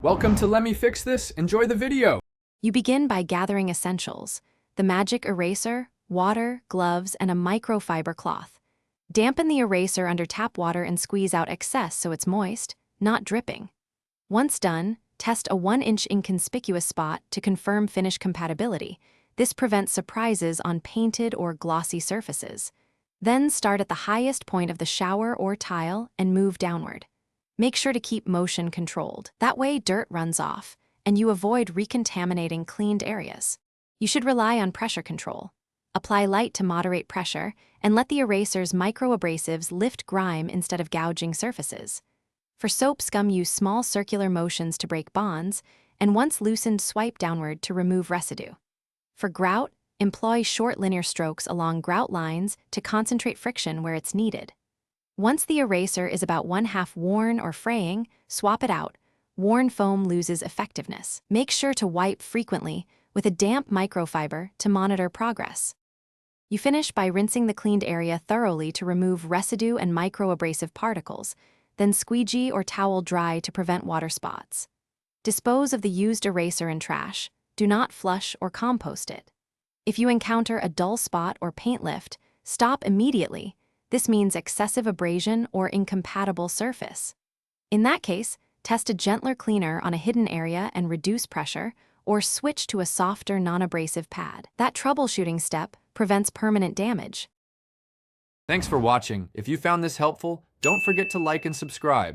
Welcome to Let Me Fix This. Enjoy the video. You begin by gathering essentials: the magic eraser, water, gloves, and a microfiber cloth. Dampen the eraser under tap water and squeeze out excess so it's moist, not dripping. Once done, test a 1-inch inconspicuous spot to confirm finish compatibility. This prevents surprises on painted or glossy surfaces. Then start at the highest point of the shower or tile and move downward. Make sure to keep motion controlled. That way dirt runs off, and you avoid recontaminating cleaned areas. You should rely on pressure control. Apply light to moderate pressure, and let the eraser's microabrasives lift grime instead of gouging surfaces. For soap scum, use small circular motions to break bonds, and once loosened, swipe downward to remove residue. For grout, employ short linear strokes along grout lines to concentrate friction where it's needed. Once the eraser is about 1/2 worn or fraying, swap it out. Worn foam loses effectiveness. Make sure to wipe frequently with a damp microfiber to monitor progress. You finish by rinsing the cleaned area thoroughly to remove residue and microabrasive particles, then squeegee or towel dry to prevent water spots. Dispose of the used eraser in trash. Do not flush or compost it. If you encounter a dull spot or paint lift, stop immediately. This means excessive abrasion or incompatible surface. In that case, test a gentler cleaner on a hidden area and reduce pressure, or switch to a softer, non-abrasive pad. That troubleshooting step prevents permanent damage. Thanks for watching. If you found this helpful, don't forget to like and subscribe.